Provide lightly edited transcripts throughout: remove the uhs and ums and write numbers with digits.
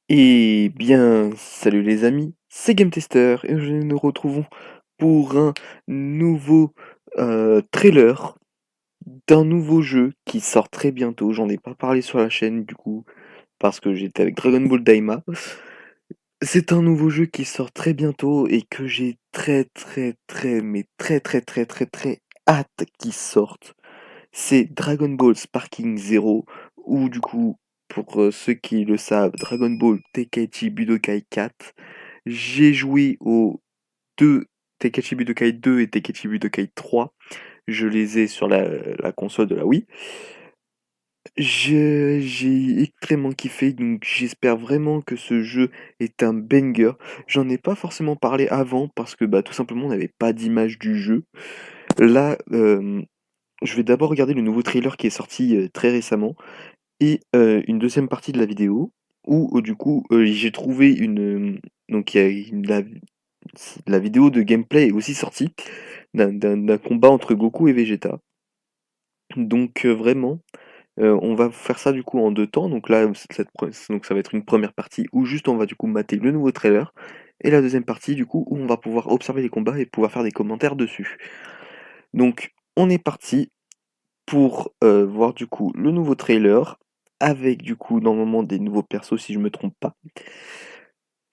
Eh bien, salut les amis, c'est Game Tester et aujourd'hui nous nous retrouvons pour un nouveau trailer d'un nouveau jeu qui sort très bientôt. J'en ai pas parlé sur la chaîne du coup parce que j'étais avec Dragon Ball Daima. C'est un nouveau jeu qui sort très bientôt et que j'ai très hâte qu'il sorte. C'est Dragon Ball Sparking Zero, ou du coup, pour ceux qui le savent, Dragon Ball Tenkaichi Budokai 4. J'ai joué aux deux Tenkaichi Budokai 2 et Tenkaichi Budokai 3. Je les ai sur la console de la Wii. J'ai extrêmement kiffé, donc j'espère vraiment que ce jeu est un banger. J'en ai pas forcément parlé avant parce que bah tout simplement on n'avait pas d'image du jeu. Là, je vais d'abord regarder le nouveau trailer qui est sorti très récemment et une deuxième partie de la vidéo où du coup j'ai trouvé donc il y a la vidéo de gameplay est aussi sortie d'un combat entre Goku et Vegeta. Donc vraiment, on va faire ça du coup en 2 temps. Donc là, donc ça va être une première partie où juste on va du coup mater le nouveau trailer et la deuxième partie du coup où on va pouvoir observer les combats et pouvoir faire des commentaires dessus. Donc on est parti pour voir du coup le nouveau trailer avec du coup normalement des nouveaux persos si je me trompe pas.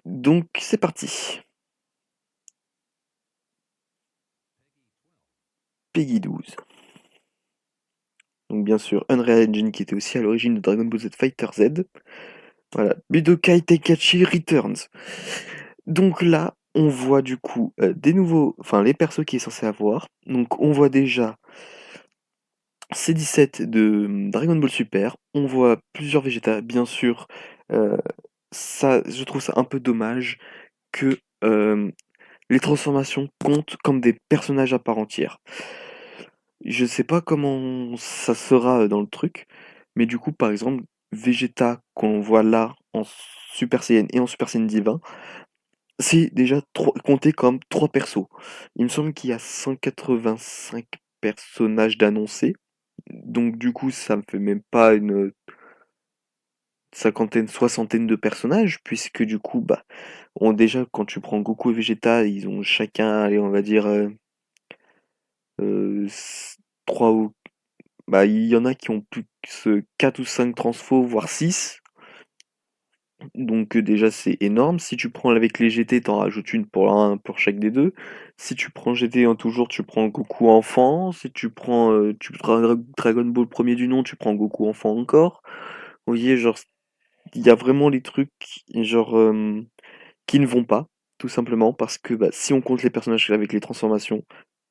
Donc c'est parti. Peggy 12. Donc bien sûr Unreal Engine qui était aussi à l'origine de Dragon Ball Z Fighter Z. Voilà, Budokai Tenkaichi Returns. Donc là, on voit du coup des nouveaux, enfin les persos qui est censé avoir. Donc on voit déjà C17 de Dragon Ball Super. On voit plusieurs Vegeta, bien sûr. euh, Ça, je trouve ça un peu dommage que les transformations comptent comme des personnages à part entière. Je sais pas comment ça sera dans le truc, mais du coup, par exemple, Vegeta qu'on voit là en Super Saiyan et en Super Saiyan Divin, c'est déjà compté comme 3 persos. Il me semble qu'il y a 185 personnages d'annoncés, donc du coup, ça me fait même pas une cinquantaine, soixantaine de personnages, puisque du coup, bah, déjà, quand tu prends Goku et Vegeta, ils ont chacun, allez, on va dire, 3 ou... Bah, il y en a qui ont plus que 4 ou 5 transfos, voire 6. Donc déjà, c'est énorme. Si tu prends avec les GT, t'en rajoutes une pour un pour chaque des deux. Si tu prends GT en toujours, tu prends Goku enfant. Si tu prends Dragon Ball premier du nom, tu prends Goku enfant encore. Vous voyez, genre, il y a vraiment les trucs, genre, qui ne vont pas, tout simplement, parce que bah, si on compte les personnages avec les transformations,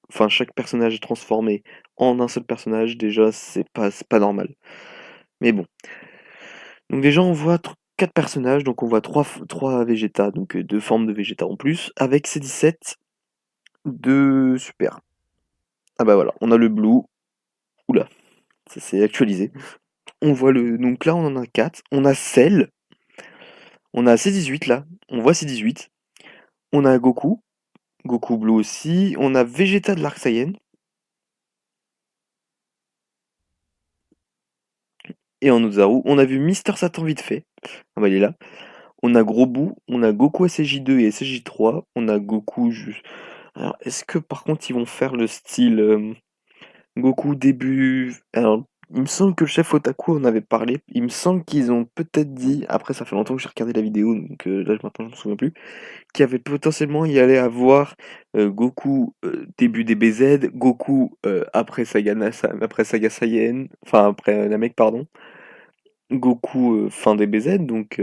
enfin chaque personnage est transformé en un seul personnage, déjà c'est pas normal. Mais bon. Donc déjà on voit 4 personnages, donc on voit trois Vegeta, donc 2 formes de Vegeta en plus, avec ces 17 de Super. Ah bah voilà, on a le Blue, oula, ça s'est actualisé. On voit donc là on en a 4, on a Cell, on a C18 là, on voit C18, on a Goku, Goku Blue aussi, on a Vegeta de l'Arc Saiyan, et en Ozaru, on a vu Mister Satan vite fait, ah bah il est là. On a Gros Boo, on a Goku SJ2 et SJ3, on a Goku juste... Alors, est-ce que par contre ils vont faire le style Goku début... Alors, il me semble que le chef Otaku en avait parlé, il me semble qu'ils ont peut-être dit, après ça fait longtemps que j'ai regardé la vidéo, donc là maintenant je me souviens plus, qu'il y avait potentiellement, il y allait avoir Goku début DBZ, Goku après Saga Saiyan, enfin après Namek pardon, Goku fin DBZ, donc...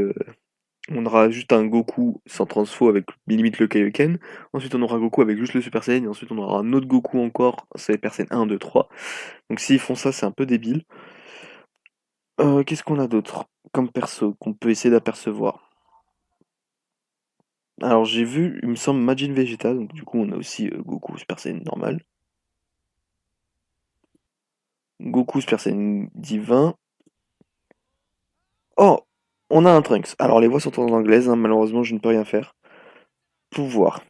on aura juste un Goku sans transfo avec limite le Kaioken. Ensuite, on aura Goku avec juste le Super Saiyan. Et ensuite, on aura un autre Goku encore. C'est Super Saiyan 1, 2, 3. Donc, s'ils font ça, c'est un peu débile. Qu'est-ce qu'on a d'autre comme perso qu'on peut essayer d'apercevoir? Alors, j'ai vu, il me semble, Majin Vegeta. Donc, du coup, on a aussi Goku Super Saiyan normal. Goku Super Saiyan divin. Oh! On a un Trunks. Alors, les voix sont en anglaise. Hein, malheureusement, je ne peux rien faire. Pouvoir.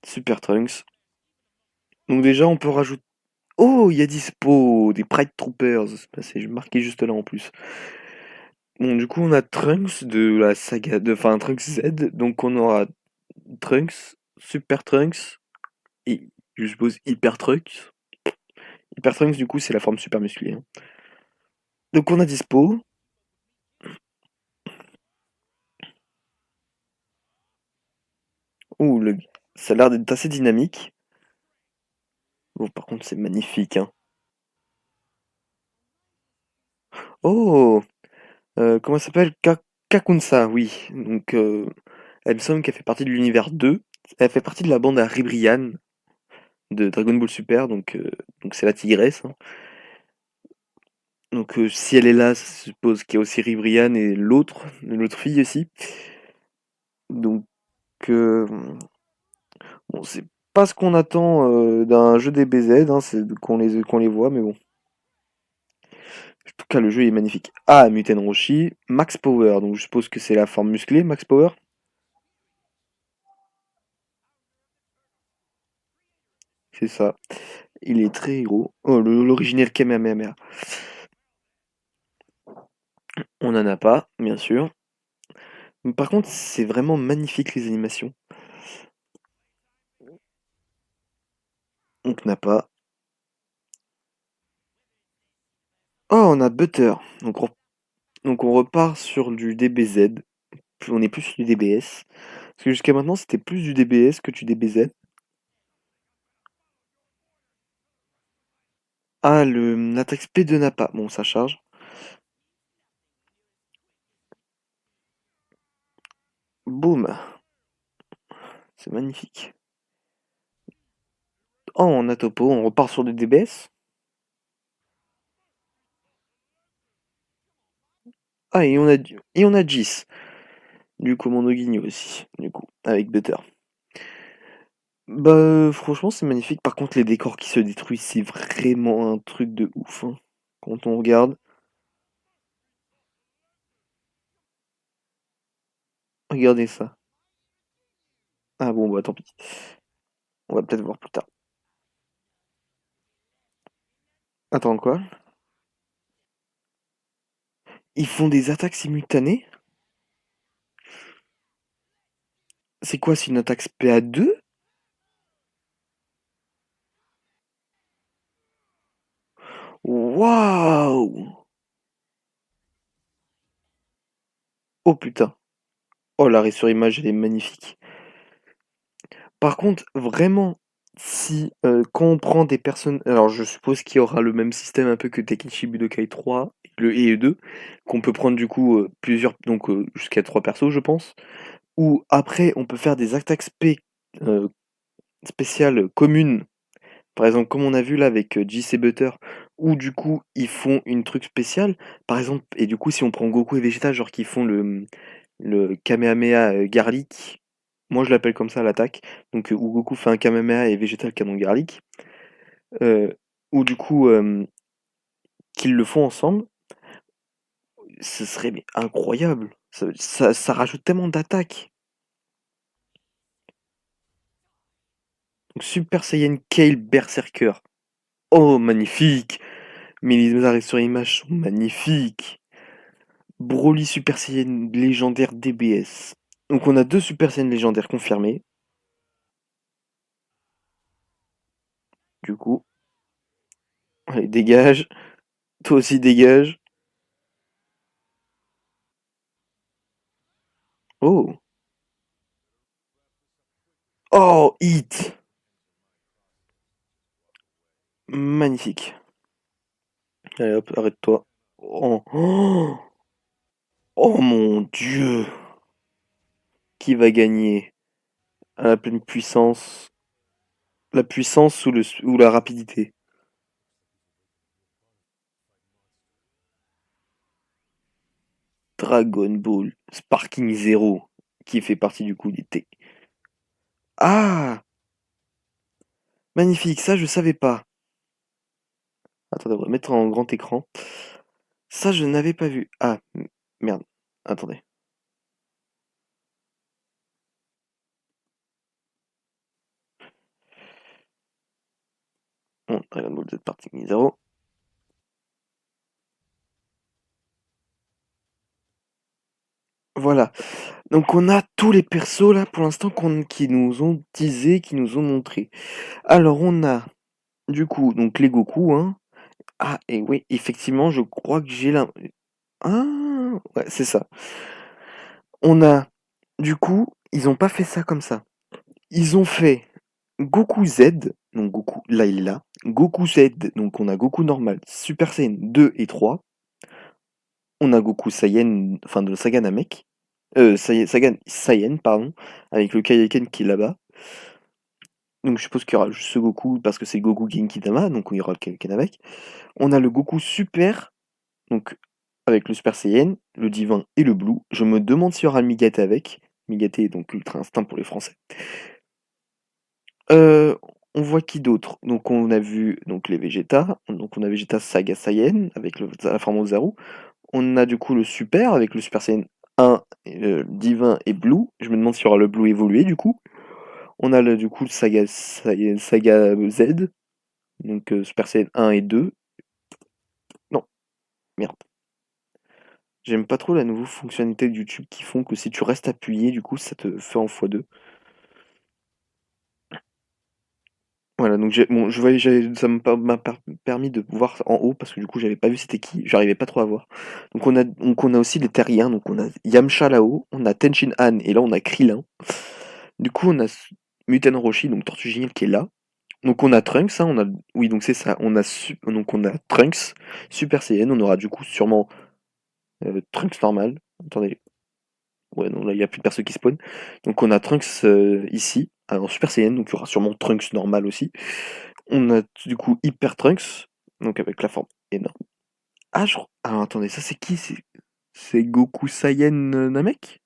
Super Trunks. Donc, déjà, on peut rajouter. Oh, il y a dispo des Pride Troopers. Bah, c'est marqué juste là en plus. Bon, du coup, on a Trunks de la saga enfin, Trunks Z, donc on aura Trunks, Super Trunks et je suppose Hyper Trunks. Hyper Trunks, du coup, c'est la forme super musclée, hein. Donc on a dispo. Ouh, ça a l'air d'être assez dynamique. Oh, par contre, c'est magnifique, hein. Oh, comment ça s'appelle? Kakunsa, oui. Donc, elle me semble qu'elle fait partie de l'univers 2. Elle fait partie de la bande à Ribrianne de Dragon Ball Super, donc c'est la tigresse, hein. Donc, si elle est là, ça suppose qu'il y a aussi Ribrianne et l'autre fille aussi. Donc, euh, bon, c'est pas ce qu'on attend d'un jeu DBZ, hein, c'est qu'on les voit, mais bon. En tout cas, le jeu est magnifique. Ah, Muten Roshi, Max Power, donc je suppose que c'est la forme musclée, Max Power. C'est ça. Il est très gros. Oh, l'original Kamehameha. On n'en a pas, bien sûr. Mais par contre, c'est vraiment magnifique les animations. Donc, on n'a pas. Oh, on a Butter. Donc on repart sur du DBZ. On est plus sur du DBS. Parce que jusqu'à maintenant, c'était plus du DBS que du DBZ. Ah, l'attaque P de Nappa. Bon, ça charge. Boum. C'est magnifique. Oh, on a Topo. On repart sur du DBS. Ah, et on a Jis. Du commando Guignol aussi. Du coup, avec Butter. Bah, franchement, c'est magnifique. Par contre, les décors qui se détruisent, c'est vraiment un truc de ouf, hein. Quand on regarde, regardez ça. Ah bon, bah tant pis. On va peut-être voir plus tard. Attends, quoi? Ils font des attaques simultanées? C'est quoi, c'est une attaque SPA2? Waouh! Oh putain. Oh, l'arrêt sur image, elle est magnifique. Par contre, vraiment, si quand on prend des personnes. Alors, je suppose qu'il y aura le même système un peu que Tenkaichi Budokai 3 et 2, qu'on peut prendre du coup plusieurs. Donc, jusqu'à 3 persos, je pense. Ou après, on peut faire des attaques euh, spéciales communes. Par exemple, comme on a vu là avec JC Butter, où du coup ils font une truc spécial. Par exemple, et du coup, si on prend Goku et Vegeta, genre qui font le Kamehameha Garlic, moi je l'appelle comme ça l'attaque, donc où Goku fait un Kamehameha et Vegeta le canon Garlic, euh, ou du coup qu'ils le font ensemble, ce serait mais incroyable. Ça rajoute tellement d'attaques. Donc Super Saiyan Kale Berserker. Oh, magnifique! Mais les arrêts sur image sont magnifiques. Broly Super Saiyan légendaire DBS. Donc on a deux Super Saiyan légendaires confirmés. Du coup, allez, dégage. Toi aussi, dégage. Oh! Oh, hit! Magnifique. Allez hop, arrête-toi. Oh. Oh, oh mon Dieu! Qui va gagner? À la pleine puissance. La puissance ou la rapidité? Dragon Ball Sparking Zero. Qui fait partie du coup des T. Ah! Magnifique, ça je savais pas. Attendez, on va mettre en grand écran. Ça, je n'avais pas vu. Ah, merde. Attendez. Bon, Dragon Ball Z Partie 0. Voilà. Donc on a tous les persos là pour l'instant qui nous ont teasé, qui nous ont montré. Alors on a du coup donc les Goku, hein. Ah et oui, effectivement, je crois que j'ai la. Ah ouais, c'est ça. On a du coup, ils ont pas fait ça comme ça. Ils ont fait Goku Z, donc Goku, là il est là. Goku Z, donc on a Goku normal, Super Saiyan 2 et 3. On a Goku Saiyan, enfin de Saga Namek. Saiyan, pardon, avec le Kaioken qui est là-bas. Donc je suppose qu'il y aura juste ce Goku parce que c'est Goku Genkidama, donc il y aura le Kaioken avec. On a le Goku Super, donc avec le Super Saiyan, le Divin et le Blue. Je me demande s'il y aura le Migate avec. Migate est donc Ultra Instinct pour les Français. Euh, on voit qui d'autre? Donc on a vu donc les Vegeta, donc on a Vegeta Saga Saiyan avec la forme Ozaru. On a du coup le Super avec le Super Saiyan 1, Divin et Blue. Je me demande s'il y aura le Blue évolué du coup. On a du coup le Saga Z, donc Super Saiyan 1 et 2. Non, merde. J'aime pas trop la nouvelle fonctionnalité de YouTube qui font que si tu restes appuyé, du coup, ça te fait en x2. Voilà, donc bon, je voyais, ça permis de voir en haut parce que du coup, j'avais pas vu c'était qui, j'arrivais pas trop à voir. Donc on a aussi les terriens, donc on a Yamcha là-haut, on a Tenshin Han et là on a Krillin. Du coup, on a Muten Roshi, donc Tortue Géniale qui est là. Donc on a Trunks, hein, oui, donc c'est ça, donc on a Trunks, Super Saiyan, on aura du coup sûrement Trunks normal. Attendez, ouais, non, là, il n'y a plus de perso qui spawn. Donc, on a Trunks ici, en Super Saiyan, donc il y aura sûrement Trunks normal aussi. On a du coup Hyper Trunks, donc avec la forme énorme. Ah, alors attendez, ça c'est qui? C'est Goku Saiyan Namek?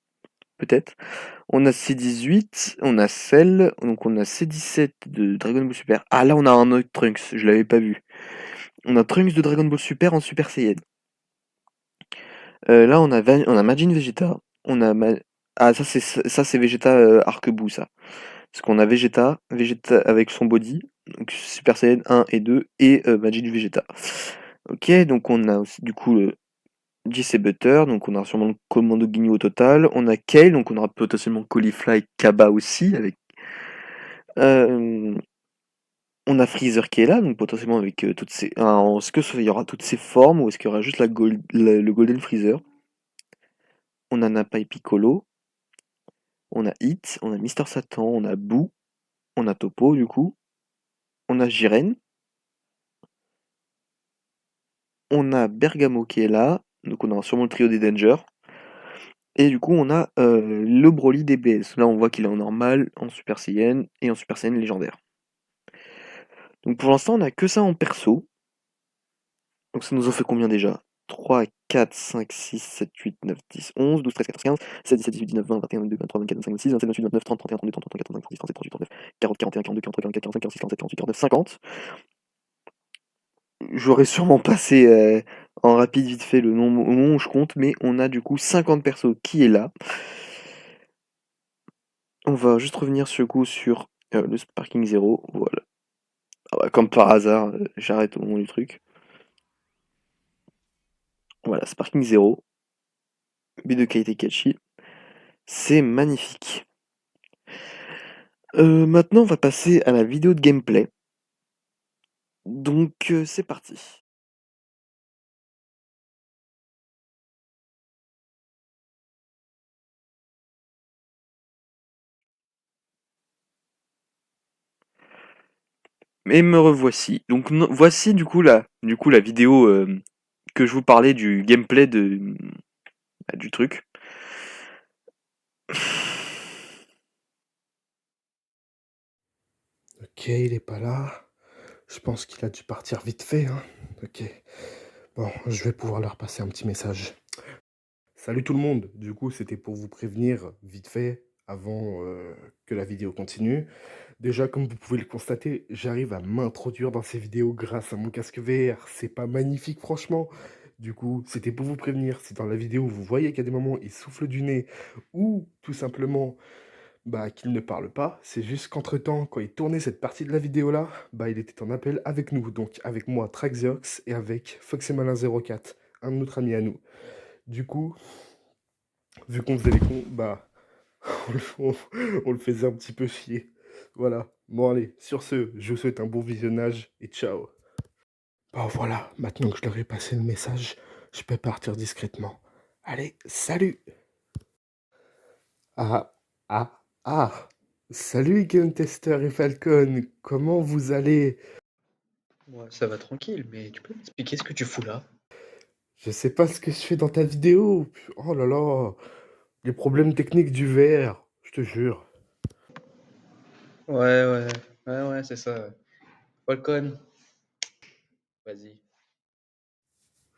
Peut-être. On a C18, on a Cell, donc on a C17 de Dragon Ball Super. Ah, là on a un autre Trunks, je l'avais pas vu. On a Trunks de Dragon Ball Super en Super Saiyan. Là on a Majin Vegeta, on a Ah, ça c'est Vegeta Arc-Bout, ça. Parce qu'on a Vegeta avec son body, donc Super Saiyan 1 et 2, et Majin Vegeta. Ok, donc on a aussi du coup le Jesse Butter, donc on aura sûrement le Commando Ginyu au total. On a Kale, donc on aura potentiellement Caulifly, Kaba aussi. Euh, on a Freezer qui est là, donc potentiellement avec toutes ces. Alors, est-ce qu'il y aura toutes ces formes ou est-ce qu'il y aura juste le Golden Freezer? On a Nappa et Piccolo. On a Hit, on a Mister Satan, on a Boo, on a Topo du coup. On a Jiren. On a Bergamo qui est là, donc on a sûrement le trio des Danger. Et du coup, on a le Broly DBS. Là, on voit qu'il est en normal, en Super Saiyan et en Super Saiyan légendaire. Donc pour l'instant, on a que ça en perso. Donc ça nous en fait combien déjà? 3, 4, 5, 6, 7, 8, 9, 10, 11, 12, 13, 14, 15, 16, 17, 18, 19, 20, 21, 22, 23, 24, 25, 26, 27, 28, 29, 30, 31, 32, 33, 34, 35, 36, 37, 38, 39, 40, 41, 42, 43, 44, 45, 46, 47, 48, 49, 50. J'aurais sûrement passé en rapide vite fait le nombre au moment où je compte, mais on a du coup 50 persos qui est là. On va juste revenir ce coup sur le Sparking Zero. Voilà. Ah bah, comme par hasard, j'arrête au moment du truc. Voilà, Sparking Zero. B de Kaitekachi. C'est magnifique. Maintenant, on va passer à la vidéo de gameplay. Donc, c'est parti. Et me revoici. Donc, voici du coup la vidéo que je vous parlais du gameplay du truc. Ok, il est pas là. Je pense qu'il a dû partir vite fait, hein. Ok. Bon, je vais pouvoir leur passer un petit message. Salut tout le monde. Du coup, c'était pour vous prévenir vite fait avant que la vidéo continue. Déjà, comme vous pouvez le constater, j'arrive à m'introduire dans ces vidéos grâce à mon casque VR. C'est pas magnifique, franchement. Du coup, c'était pour vous prévenir. Si dans la vidéo vous voyez qu'il y a des moments où il souffle du nez ou tout simplement qu'il ne parle pas, c'est juste qu'entre-temps, quand il tournait cette partie de la vidéo-là, il était en appel avec nous, donc avec moi, Traxiox, et avec Foxemalin04, un de notre ami à nous. Du coup, vu qu'on faisait les cons, bah, on le on on le faisait un petit peu chier. Voilà. Bon allez, sur ce, je vous souhaite un bon visionnage et ciao. Bah voilà, maintenant que je leur ai passé le message, je peux partir discrètement. Allez, salut! Ah, ah, ah! Salut Game Tester et Falcon, comment vous allez? Ouais, ça va tranquille, mais tu peux m'expliquer ce que tu fous là? Je sais pas ce que je fais dans ta vidéo. Oh là là, les problèmes techniques du VR, je te jure. Ouais, c'est ça. Falcon, vas-y.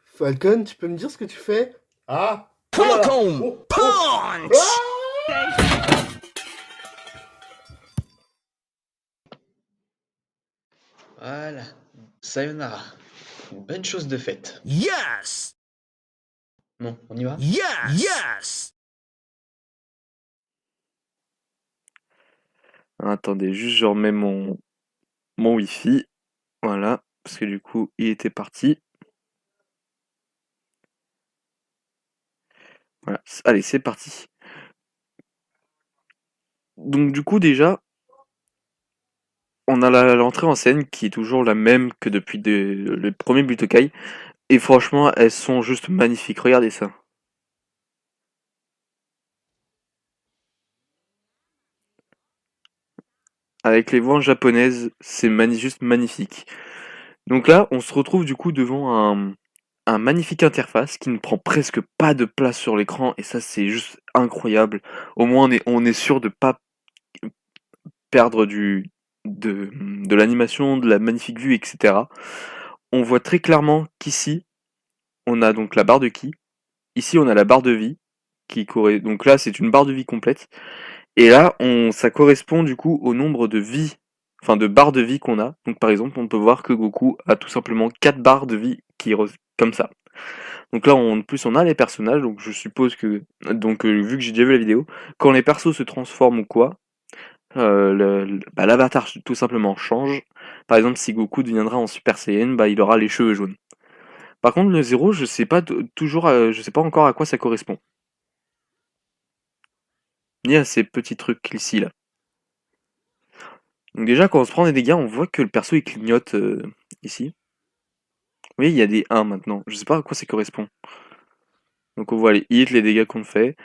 Falcon, tu peux me dire ce que tu fais? Ah! Oh là là! Falcon Oh! Oh! Punch! Ah! Voilà. Sayonara. Une bonne chose de faite. Yes! Bon, on y va? Yes! Yes! Attendez, juste je remets mon Wi-Fi. Voilà, parce que du coup, il était parti. Voilà, allez, c'est parti. Donc du coup, déjà, on a l'entrée en scène qui est toujours la même que depuis le premier Butokai. Et franchement, elles sont juste magnifiques. Regardez ça. Avec les voix japonaises, c'est juste magnifique. Donc là, on se retrouve du coup devant un magnifique interface qui ne prend presque pas de place sur l'écran. Et ça, c'est juste incroyable. Au moins, on est sûr de pas perdre de l'animation, de la magnifique vue, etc. On voit très clairement qu'ici, on a donc la barre de ki. Ici, on a la barre de vie. Donc là, c'est une barre de vie complète. Et là, ça correspond du coup au nombre de vies, enfin de barres de vie qu'on a. Donc par exemple, on peut voir que Goku a tout simplement 4 barres de vie comme ça. Donc là, en plus, on a les personnages. Donc je suppose que, donc vu que j'ai déjà vu la vidéo, quand les persos se transforment ou quoi, l'avatar tout simplement change. Par exemple, si Goku deviendra en Super Saiyan, bah, il aura les cheveux jaunes. Par contre, le zéro, je sais pas toujours, je sais pas encore à quoi ça correspond. Ni à ces petits trucs ici là. Donc déjà, quand on se prend des dégâts, on voit que le perso il clignote ici. Oui, il y a des 1 maintenant. Je sais pas à quoi ça correspond. Donc on voit les hits, les dégâts qu'on fait.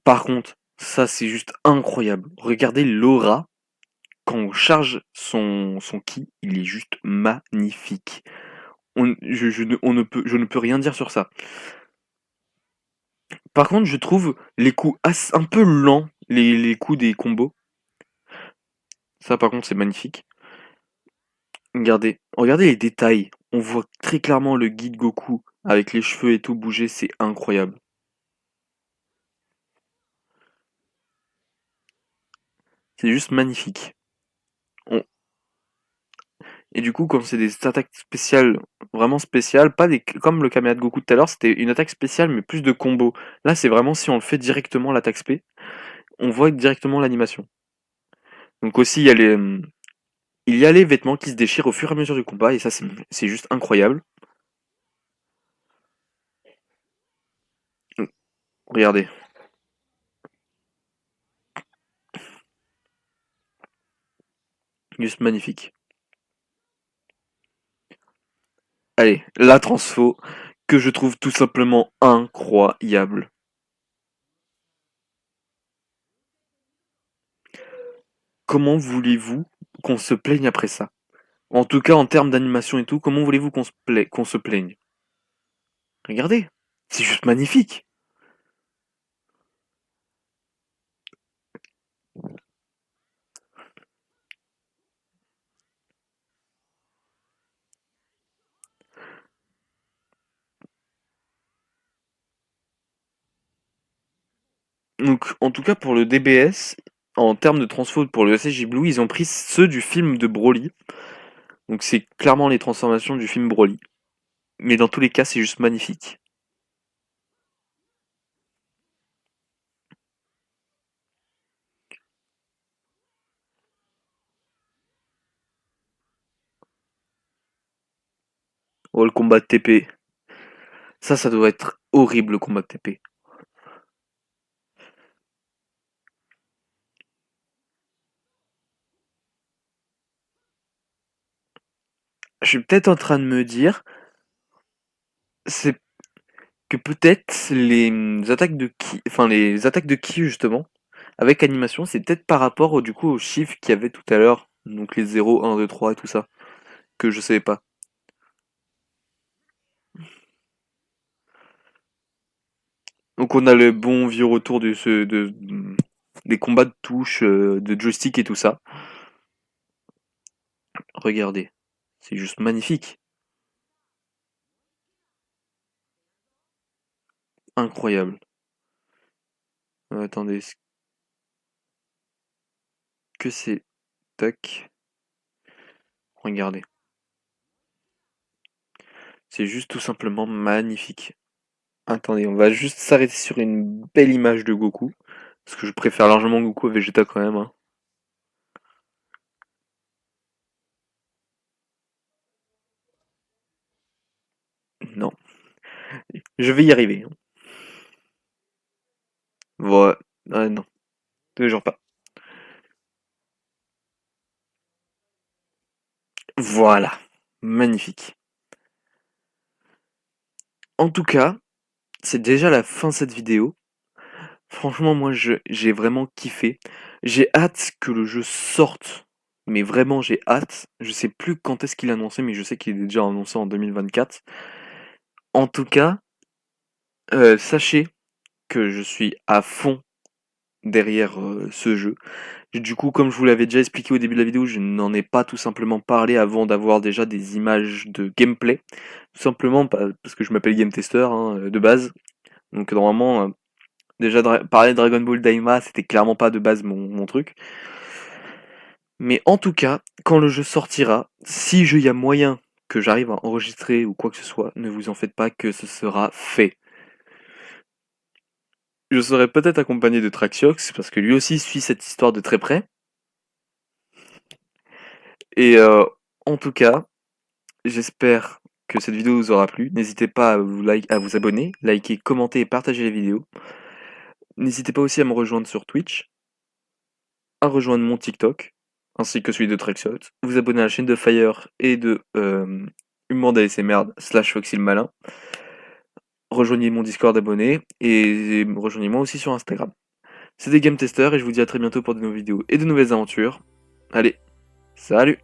Par contre, ça c'est juste incroyable. Regardez l'aura. Quand on charge son ki, il est juste magnifique. Je ne peux rien dire sur ça. Par contre, je trouve les coups un peu lents, les coups des combos. Ça, par contre, c'est magnifique. Regardez les détails. On voit très clairement le guide Goku avec les cheveux et tout bouger, c'est incroyable. C'est juste magnifique. On- Et du coup, quand c'est des attaques spéciales, vraiment spéciales, pas des comme le Kamehameha de Goku tout à l'heure, c'était une attaque spéciale mais plus de combos. Là, c'est vraiment si on le fait directement l'attaque spé, on voit directement l'animation. Donc aussi, il y a les vêtements qui se déchirent au fur et à mesure du combat et ça, c'est juste incroyable. Regardez, juste magnifique. Allez, la transfo que je trouve tout simplement incroyable. Comment voulez-vous qu'on se plaigne après ça? En tout cas, en termes d'animation et tout, comment voulez-vous qu'on se plaigne? Regardez, c'est juste magnifique. Donc, en tout cas, pour le DBS, en termes de transfo pour le SSJ Blue, ils ont pris ceux du film de Broly. Donc, c'est clairement les transformations du film Broly. Mais dans tous les cas, c'est juste magnifique. Oh, le combat de TP. Ça doit être horrible, le combat de TP. suis peut-être en train de me dire, c'est que peut-être attaques de ki, enfin les attaques de ki justement, avec animation, c'est peut-être par rapport du coup aux chiffres qu'il y avait tout à l'heure, donc les 0, 1, 2, 3 et tout ça, que je savais pas. Donc on a le bon vieux retour des combats de touches, de joystick et tout ça. Regardez, c'est juste magnifique, incroyable. Attendez, est-ce que c'est tac, regardez, c'est juste tout simplement magnifique. Attendez, on va juste s'arrêter sur une belle image de Goku, parce que je préfère largement Goku à Vegeta quand même, hein. Non, je vais y arriver, hein. Voilà, ah non, toujours pas. Voilà, magnifique. En tout cas, c'est déjà la fin de cette vidéo. Franchement, moi, j'ai vraiment kiffé. J'ai hâte que le jeu sorte. Mais vraiment, j'ai hâte. Je sais plus quand est-ce qu'il est annoncé, mais je sais qu'il est déjà annoncé en 2024. En tout cas, sachez que je suis à fond derrière ce jeu. Du coup, comme je vous l'avais déjà expliqué au début de la vidéo, je n'en ai pas tout simplement parlé avant d'avoir déjà des images de gameplay. Tout simplement parce que je m'appelle Game Tester hein, de base. Donc normalement, déjà parler de Dragon Ball Daima, c'était clairement pas de base mon truc. Mais en tout cas, quand le jeu sortira, si il y a moyen que j'arrive à enregistrer ou quoi que ce soit, ne vous en faites pas que ce sera fait. Je serai peut-être accompagné de Traxiox, parce que lui aussi suit cette histoire de très près. Et en tout cas, j'espère que cette vidéo vous aura plu. N'hésitez pas à vous abonner, liker, commenter et partager les vidéos. N'hésitez pas aussi à me rejoindre sur Twitch, à rejoindre mon TikTok, ainsi que celui de Traxiox, vous abonner à la chaîne de Fire et de Humour d'ASMR / Foxy le Malin. Rejoignez mon Discord abonné et rejoignez-moi aussi sur Instagram. C'était Game Tester et je vous dis à très bientôt pour de nouvelles vidéos et de nouvelles aventures. Allez, salut!